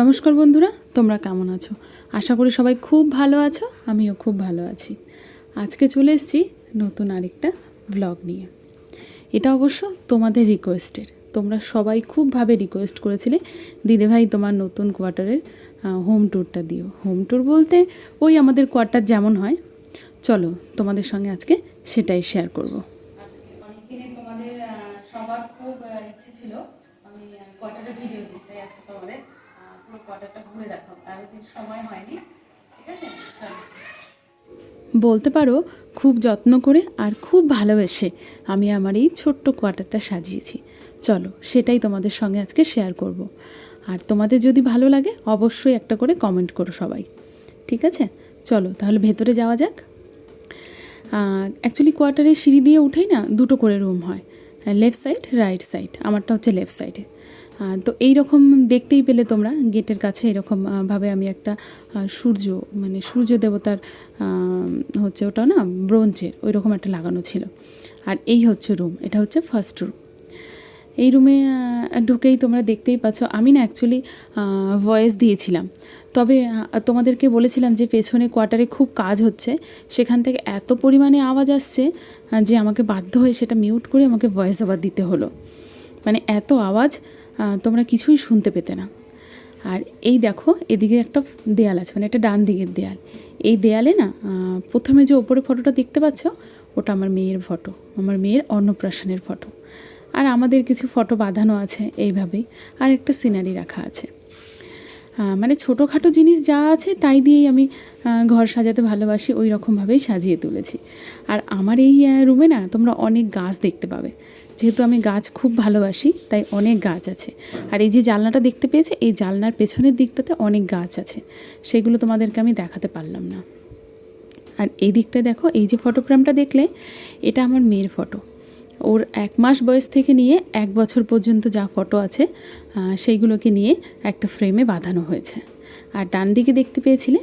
নমস্কার বন্ধুরা, তোমরা কেমন আছো? আশা করি সবাই খুব ভালো আছো। আমিও খুব ভালো আছি। আজকে চলে এসেছি নতুন আরেকটা ব্লগ নিয়ে। এটা অবশ্য তোমাদের রিকোয়েস্টের। তোমরা সবাই খুবভাবে রিকোয়েস্ট করেছিলে, দিদিভাই তোমার নতুন কোয়ার্টারের হোম ট্যুরটা দিও। হোম ট্যুর বলতে ওই আমাদের কোয়ার্টার যেমন হয়, চলো তোমাদের সঙ্গে আজকে সেটাই শেয়ার করব। অনেকদিনে তোমাদের সবার খুব ইচ্ছে ছিল আমি কোয়ার্টারের ভিডিও দিই, তাই আজকে তোমাদের পুরো কোয়ার্টারটা ঘুরে দেখাবো। এতদিন সময় হয়নি, ঠিক আছে? বলতে পারো খুব যত্ন করে আর খুব ভালোবেসে আমি আমার এই ছোট্ট কোয়ার্টারটা সাজিয়েছি। চলো সেটাই তোমাদের সঙ্গে আজকে শেয়ার করব। আর তোমাদের যদি ভালো লাগে অবশ্যই একটা করে কমেন্ট করো সবাই, ঠিক আছে? চলো তাহলে ভেতরে যাওয়া যাক। অ্যাকচুয়ালি কোয়ার্টারে সিঁড়ি দিয়ে উঠেই না দুটো করে রুম হয়, লেফট সাইড রাইট সাইড। আমারটা হচ্ছে লেফট সাইডে। তো এই রকম দেখতেই পেলে তোমরা গেটের কাছে এরকম ভাবে আমি একটা সূর্য মানে সূর্য দেবতার হচ্ছে ওটা না ব্রোঞ্জের ওই রকম একটা লাগানো ছিল। আর এই হচ্ছে রুম, এটা হচ্ছে ফার্স্ট রুম। এই রুমে ঢুকেই তোমরা দেখতেই পাচ্ছ আমি না অ্যাকচুয়ালি ভয়েস দিয়েছিলাম, তবে তোমাদেরকে বলেছিলাম যে পেছনে কোয়ার্টারে খুব কাজ হচ্ছে, সেখান থেকে এত পরিমাণে আওয়াজ আসছে যে আমাকে বাধ্য হয়ে সেটা মিউট করে আমাকে ভয়েস ওভার দিতে হলো। মানে এত আওয়াজ তোমরা কিছুই শুনতে পেতে না। আর এই দেখো এদিকে একটা দেয়াল আছে, মানে একটা ডান দিকের দেয়াল। এই দেয়ালে না প্রথমে যে ওপরে ফটোটা দেখতে পাচ্ছ ওটা আমার মেয়ের ফটো, আমার মেয়ের অন্নপ্রাশনের ফটো। আর আমাদের কিছু ফটো বাঁধানো আছে এইভাবেই, আর একটা সিনারি রাখা আছে। মানে ছোটোখাটো জিনিস যা আছে তাই দিয়েই আমি ঘর সাজাতে ভালোবাসি, ওই রকমভাবেই সাজিয়ে তুলেছি। আর আমার এই রুমে না তোমরা অনেক গাছ দেখতে পাবে, যেহেতু আমি গাছ খুব ভালোবাসি তাই অনেক গাছ আছে। আর এই যে জানলাটা দেখতে পেয়েছে, এই জানলার পেছনের দিকটাতে অনেক গাছ আছে, সেগুলো তোমাদেরকে আমি দেখাতে পারলাম না। আর এই দিকটায় দেখো, এই যে ফটো ফ্রেমটা দেখলে এটা আমার মেয়ের ফটো। ওর 1 মাস বয়স থেকে নিয়ে 1 বছর পর্যন্ত যা ফটো আছে সেইগুলোকে নিয়ে একটা ফ্রেমে বাঁধানো হয়েছে। আর ডান দিকে দেখতে পেয়েছিলে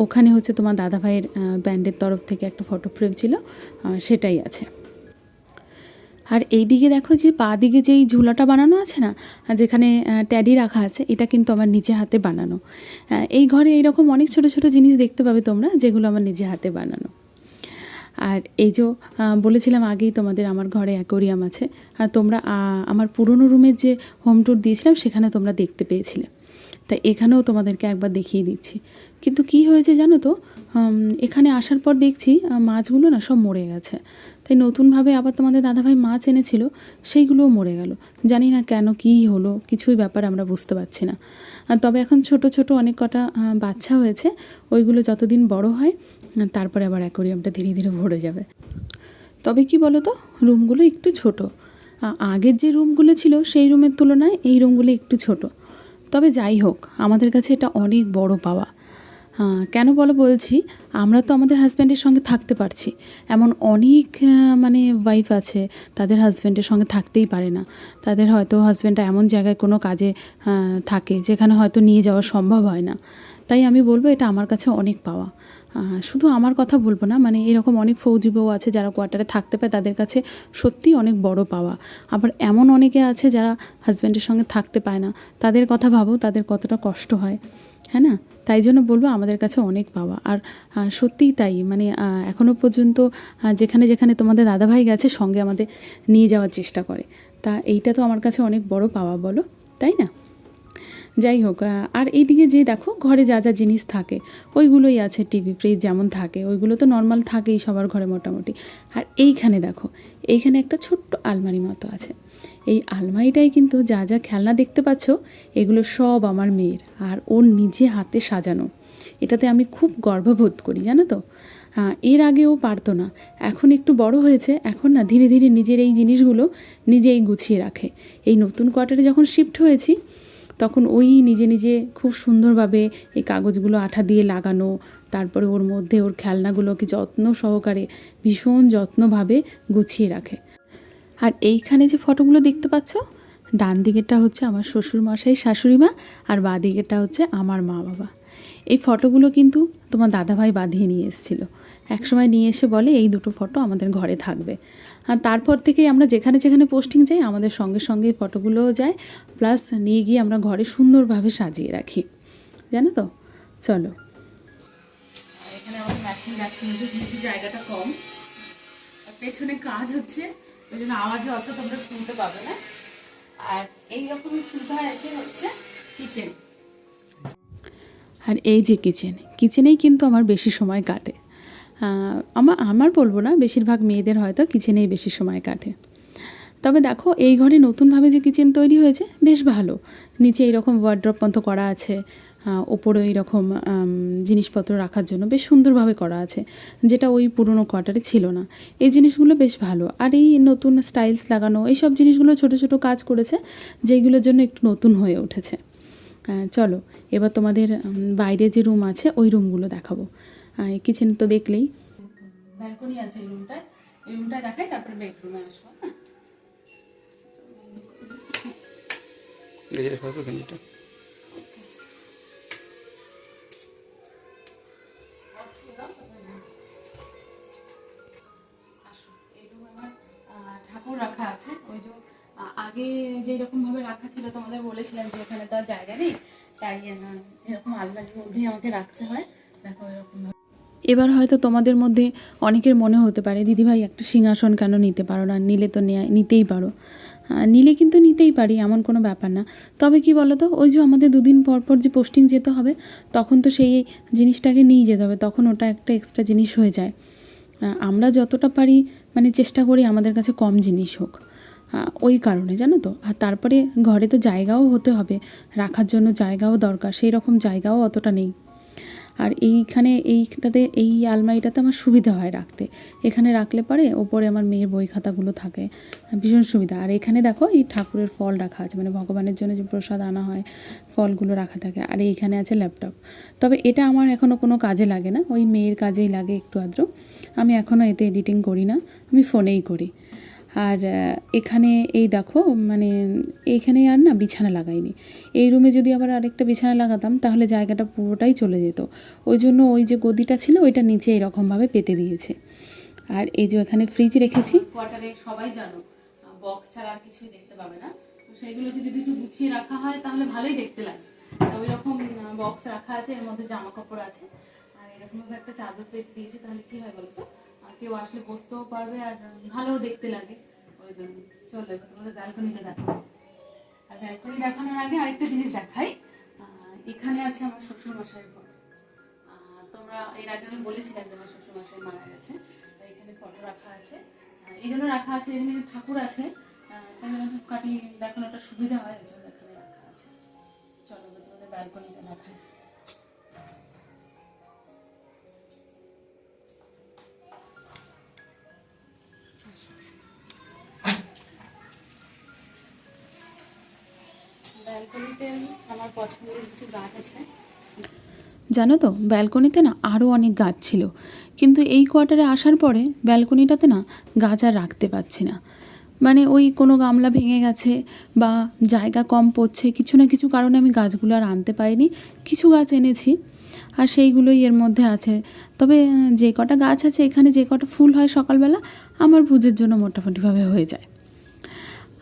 ওখানে হচ্ছে তোমার দাদাভাইয়ের ব্যান্ডের তরফ থেকে একটা ফটো ফ্রেম ছিল, সেটাই আছে। আর এই দিকে দেখো যে পা দিকে যেই ঝুলাটা বানানো আছে না, যেখানে ট্যাডি রাখা আছে, এটা কিন্তু আমার নিজে হাতে বানানো। এই ঘরে এইরকম অনেক ছোট ছোট জিনিস দেখতে পাবে তোমরা, যেগুলো আমার নিজে হাতে বানানো। আর এই যে বলেছিলাম আগেই তোমাদের আমার ঘরে অ্যাকোরিয়াম আছে, আর তোমরা আমার পুরনো রুমের যে হোম ট্যুর দিয়েছিলাম সেখানে তোমরা দেখতে পেয়েছিলে, তাই এখানেও তোমাদেরকে একবার দেখিয়ে দিচ্ছি। কিন্তু কি হয়েছে জানো তো, এখানে আসার পর দেখছি মাছগুলো না সব মরে গেছে। তাই নতুনভাবে আবার তোমাদের দাদাভাই মাছ এনেছিল, সেইগুলোও মরে গেল। জানি না কেন, কী হলো, কিছুই ব্যাপার আমরা বুঝতে পারছি না। তবে এখন ছোট ছোট অনেক কটা বাচ্চা হয়েছে, ওইগুলো যতদিন বড় হয় তারপরে আবার অ্যাকোরিয়ামটা ধীরে ধীরে ভরে যাবে। তবে কি বলো তো, রুমগুলো একটু ছোট। আগের যে রুমগুলো ছিল সেই রুমের তুলনায় এই রুমগুলো একটু ছোট। তবে যাই হোক, আমাদের কাছে এটা অনেক বড় পাওয়া। কেন বলছি, আমরা তো আমাদের হাজব্যান্ডের সঙ্গে থাকতে পারছি, এমন অনেক মানে ওয়াইফ আছে তাদের হাজব্যান্ডের সঙ্গে থাকতেই পারে না। তাদের হয়তো হাজব্যান্ডটা এমন জায়গায় কোনো কাজে থাকে যেখানে হয়তো নিয়ে যাওয়া সম্ভব হয় না। তাই আমি বলবো এটা আমার কাছে অনেক পাওয়া। শুধু আমার কথা বলবো না, মানে এরকম অনেক ফৌজি বউ আছে যারা কোয়ার্টারে থাকতে পায়, তাদের কাছে সত্যিই অনেক বড় পাওয়া। আবার এমন অনেকে আছে যারা হাজব্যান্ডের সঙ্গে থাকতে পায় না, তাদের কথা ভাবো তাদের কতটা কষ্ট হয়, হ্যাঁ না? তাই জন্য বলবো আমাদের কাছে অনেক পাওয়া। আর সত্যিই তাই, মানে এখনও পর্যন্ত যেখানে যেখানে তোমাদের দাদাভাই গেছে সঙ্গে আমাদের নিয়ে যাওয়ার চেষ্টা করে। তা এইটা তো আমার কাছে অনেক বড় পাওয়া, বলো তাই না? যাই হোক, আর এইদিকে যে দেখো ঘরে যা যা জিনিস থাকে ওইগুলোই আছে। টিভি ফ্রিজ যেমন থাকে ওইগুলো তো নর্মাল থাকেই সবার ঘরে মোটামুটি। আর এইখানে দেখো, এইখানে একটা ছোট্ট আলমারি মতো আছে। এই আলমারিটাই কিন্তু যা যা খেলনা দেখতে পাচ্ছ এগুলো সব আমার মেয়ের, আর ওর নিজে হাতে সাজানো। এটাতে আমি খুব গর্ববোধ করি, জানো তো। এর আগে ও পারতো না, এখন একটু বড় হয়েছে, এখন না ধীরে ধীরে নিজের এই জিনিসগুলো নিজেই গুছিয়ে রাখে। এই নতুন কোয়ার্টারে যখন শিফট হয়েছি তখন ওই নিজে নিজে খুব সুন্দরভাবে এই কাগজগুলো আঠা দিয়ে লাগানো, তারপরে ওর মধ্যে ওর খেলনাগুলোকে যত্ন সহকারে ভীষণ যত্নভাবে গুছিয়ে রাখে। আর এইখানে যে ফটোগুলো দেখতে পাচ্ছ, ডান দিকেরটা হচ্ছে আমার শ্বশুরমশাই শাশুড়ি মা, আর বাঁ দিকেরটা হচ্ছে আমার মা বাবা। এই ফটোগুলো কিন্তু তোমার দাদাভাই বাঁধিয়ে নিয়ে এসেছিলো। একসময় নিয়ে এসে বলে এই দুটো ফটো আমাদের ঘরে থাকবে। আর তারপর থেকেই আমরা যেখানে যেখানে পোস্টিং যাই আমাদের সঙ্গে সঙ্গে ফটোগুলোও যায়, প্লাস নিয়ে গিয়ে আমরা ঘরে সুন্দরভাবে সাজিয়ে রাখি, জানো তো। চলো, এখানে আমাদের মেশিন রাখতে হয়েছে যেহেতু জায়গাটা কম, পেছনে কাজ হচ্ছে, ওই জন্য আওয়াজে অত তোমরা শুনতে পাবে না। আর এইরকমই সুবিধা এসে হচ্ছে কিচেন। আর এই যে কিচেনেই কিন্তু আমার বেশি সময় কাটে। আমার বলবো না, বেশিরভাগ মেয়েদের হয়তো কিচেনেই বেশি সময় কাটে। তবে দেখো এই ঘরে নতুনভাবে যে কিচেন তৈরি হয়েছে বেশ ভালো। নিচে এইরকম ওয়ার্ড্রপ মতো করা আছে, ওপরে এইরকম জিনিসপত্র রাখার জন্য বেশ সুন্দরভাবে করা আছে, যেটা ওই পুরনো কোয়ার্টারে ছিল না। এই জিনিসগুলো বেশ ভালো। আর এই নতুন স্টাইলস লাগানো এইসব জিনিসগুলো ছোট ছোট কাজ করেছে, যেগুলোর জন্য একটু নতুন হয়ে উঠেছে। চলো এবার তোমাদের বাইরে যে রুম আছে ওই রুমগুলো দেখাবো। কিচেন তো দেখলেই, ব্যালকনি আছে এই রুমটায়, এই রুমটায় দেখাই, তারপরে বেডরুমে আসবো। ঠাকুর রাখা আছে, ওই যে আগে যেরকম ভাবে রাখা ছিল তোমাদের বলেছিলাম যে এখানে তো আর জায়গা নেই, তাই এরকম আলমারির মধ্যেই আমাকে রাখতে হয়। দেখো এরকম। এবার হয়তো তোমাদের মধ্যে অনেকের মনে হতে পারে দিদিভাই একটা সিংহাসন কেন নিতে পারো না, নিলে তো নিতেই পারো। নিলে কিন্তু নিতেই পারি, এমন কোনো ব্যাপার না। তবে কি বলো তো, ওই যে আমাদের দুদিন পর পর যে পোস্টিং যেতে হবে, তখন তো সেই জিনিসটাকে নিয়ে যেতে হবে, তখন ওটা একটা এক্সট্রা জিনিস হয়ে যায়। আমরা যতটা পারি মানে চেষ্টা করি আমাদের কাছে কম জিনিস হোক, ওই কারণে, জানো তো। আর তারপরে ঘরে তো জায়গাও হতে হবে, রাখার জন্য জায়গাও দরকার, সেই রকম জায়গাও অতটা নেই। আর এইটাতে এই আলমারিটাতে আমার সুবিধা হয় রাখতে, এখানে রাখলে পরে ওপরে আমার মেয়ের বই খাতাগুলো থাকে, ভীষণ সুবিধা। আর এখানে দেখো এই ঠাকুরের ফল রাখা আছে, মানে ভগবানের জন্য যে প্রসাদ আনা হয় ফলগুলো রাখা থাকে। আর এইখানে আছে ল্যাপটপ। তবে এটা আমার এখনও কোনো কাজে লাগে না, ওই মেয়ের কাজেই লাগে একটু আধটু। আমি এখনও এতে এডিটিং করি না, আমি ফোনেই করি। আর এখানে এই দেখো মানে এইখানে আর না বিছানা লাগাইনি। এই রুমে যদি আবার আরেকটা বিছানা লাগাতাম তাহলে জায়গাটা পুরোটাই চলে যেত, ওই জন্য ওই যে গদিটা ছিল ওইটা নিচে এরকমভাবে পেতে দিয়েছে। আর এই যে এখানে ফ্রিজ রেখেছি। কোয়ার্টারে সবাই জানো বক্স ছাড়া আর কিছুই দেখতে পাবে না, তো সেইগুলোকে যদি একটু গুছিয়ে রাখা হয় তাহলে ভালোই দেখতে লাগে। ওই রকম বক্স রাখা আছে, এর মধ্যে জামা কাপড় আছে, আর এরকমভাবে একটা চাদর পেতে দিয়েছি, তাহলে কি হয় বলতো, কেউ আসলে বসতেও পারবে আর ভালোও দেখতে লাগে, ওই জন্য। চলো এবার তোমাদের ব্যালকনিটা দেখাবো। আর ব্যালকনি দেখানোর আগে আরেকটা জিনিস দেখাই। এখানে আছে আমার শ্বশুর মশাইয়ের ফটো। তোমরা এর আগে আমি বলেছিলাম যে আমার শ্বশুর মশাই মারা গেছে, তো এখানে ফটো রাখা আছে। এই জন্য রাখা আছে, এখানে ঠাকুর আছে, তাই জন্য ধূপকাঠি দেখানোটা সুবিধা হয়, ওই জন্য এখানে রাখা আছে। চলো এবার তোমাদের ব্যালকনিটা দেখাই। ব্যালকনিতে আমার পছন্দের কিছু গাছ আছে, জানো তো। ব্যালকনিতে না আরও অনেক গাছ ছিল, কিন্তু এই কোয়ার্টারে আসার পরে ব্যালকনিটাতে না গাছ আর রাখতে পারছি না। মানে ওই কোনো গামলা ভেঙে গেছে বা জায়গা কম পড়ছে, কিছু না কিছু কারণে আমি গাছগুলো আর আনতে পারিনি। কিছু গাছ এনেছি আর সেইগুলোই এর মধ্যে আছে। তবে যে কটা গাছ আছে এখানে, যে কটা ফুল হয় সকালবেলা, আমার পুজোর জন্য মোটামুটিভাবে হয়ে যায়।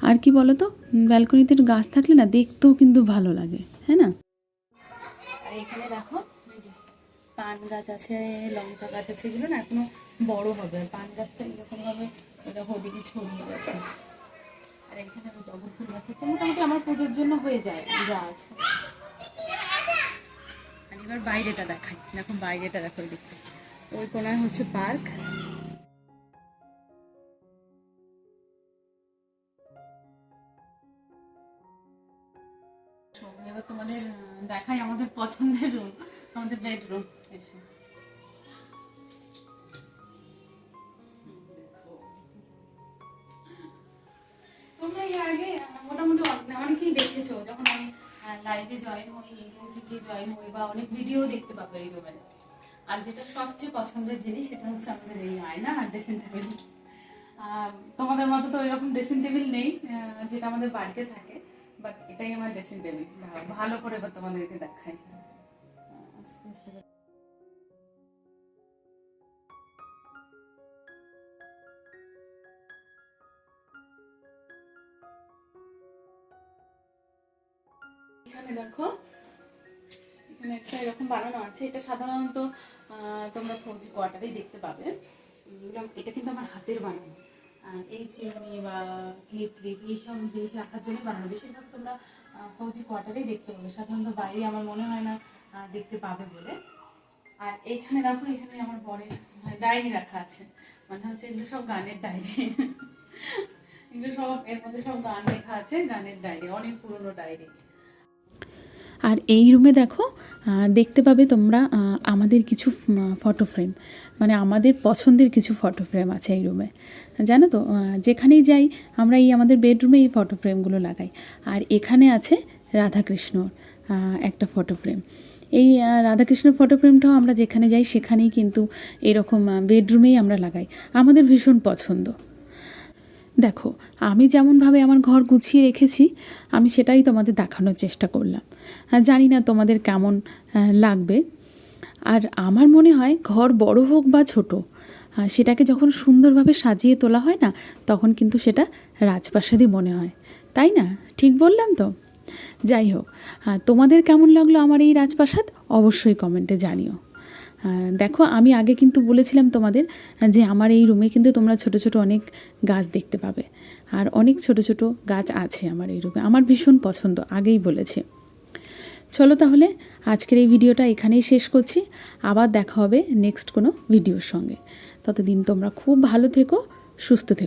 আর কি বলো তো, ব্যালকনিতে গাছ থাকলে না দেখতেও কিন্তু ভালো লাগে, হ্যাঁ না। আর এখানে দেখো পান গাছ আছে, লঙ্কা গাছ আছে, এগুলো না এখনো বড় হবে। আর পান গাছটা এরকমভাবে দেখো ওদিকে ছড়িয়ে গেছে। আর এখানে টগর ফুল গাছ আছে, মোটামুটি আমার পুজোর জন্য হয়ে যায় যা আছে। আর এবার বাইরেটা দেখাই, দেখো বাইরেটা দেখো, দেখতে ওই কোনায় হচ্ছে পার্ক। এবার তোমাদের দেখাই আমাদের পছন্দের রুম, আমাদের বেডরুম। এসো, তোমরা এর আগে মোটামুটি অনেকেই দেখেছো, যখন আমি লাইভে জয়েন হই, এই রুম থেকে জয়েন হই, বা অনেক ভিডিও দেখতে পাবে এই রুমের। আর যেটা সবচেয়ে পছন্দের জিনিস সেটা হচ্ছে আমাদের এই আয়না আর ড্রেসিং টেবিল। তোমাদের মতো তো ওইরকম ড্রেসিং টেবিল নেই যেটা আমাদের বাড়িতে থাকে, বাট এটাই আমার ড্রেসিং টেবিল। ভালো করে এবার তোমাদেরকে দেখাই। এখানে দেখো, এখানে একটা এরকম বানানো আছে। এটা সাধারণত তোমরা ফৌজি কোয়ার্টারেই দেখতে পাবে। এটা কিন্তু আমার হাতের বানানো। এই চিরুনি বা ক্লিপ এইসব জিনিস রাখার জন্য বানানো। বেশিরভাগ তোমরা ফৌজি কোয়ার্টারেই দেখতে পাবে, সাধারণত বাইরে আমার মনে হয় না দেখতে পাবে বলে। আর এখানে দেখো, এখানে আমার বরের ডায়েরি রাখা আছে, মানে হচ্ছে এগুলো সব গানের ডায়েরি। এগুলো সব, এর মধ্যে সব গান লেখা আছে, গানের ডায়েরি, অনেক পুরনো ডায়েরি। আর এই রুমে দেখো, দেখতে পাবে তোমরা আমাদের কিছু ফটো ফ্রেম, মানে আমাদের পছন্দের কিছু ফটো ফ্রেম আছে এই রুমে। জানো তো, যেখানেই যাই আমরা এই আমাদের বেডরুমে এই ফটো ফ্রেমগুলো লাগাই। আর এখানে আছে রাধাকৃষ্ণর একটা ফটো ফ্রেম। এই রাধাকৃষ্ণর ফটো ফ্রেমটাও আমরা যেখানে যাই সেখানেই কিন্তু এরকম বেডরুমেই আমরা লাগাই, আমাদের ভীষণ পছন্দ। দেখো, আমি যেমনভাবে আমার ঘর গুছিয়ে রেখেছি আমি সেটাই তোমাদের দেখানোর চেষ্টা করলাম। জানি না তোমাদের কেমন লাগবে। আর আমার মনে হয় ঘর বড় হোক বা ছোট, সেটাকে যখন সুন্দরভাবে সাজিয়ে তোলা হয় না, তখন কিন্তু সেটা রাজপ্রাসাদই মনে হয়, তাই না? ঠিক বললাম তো? যাই হোক, তোমাদের কেমন লাগলো আমার এই রাজপ্রাসাদ অবশ্যই কমেন্টে জানিও। দেখো, আমি আগে কিন্তু বলেছিলাম তোমাদের যে আমার এই রুমে কিন্তু তোমরা ছোট ছোট অনেক গাছ দেখতে পাবে, আর অনেক ছোট ছোট গাছ আছে আমার এই রুমে, আমার ভীষণ পছন্দ, আগেই বলেছি। চলো তাহলে আজকের এই ভিডিওটা এখানেই শেষ করছি। আবার দেখা হবে নেক্সট কোনো ভিডিওর সঙ্গে। ততদিন তোমরা খুব ভালো থেকো, সুস্থ থেকো।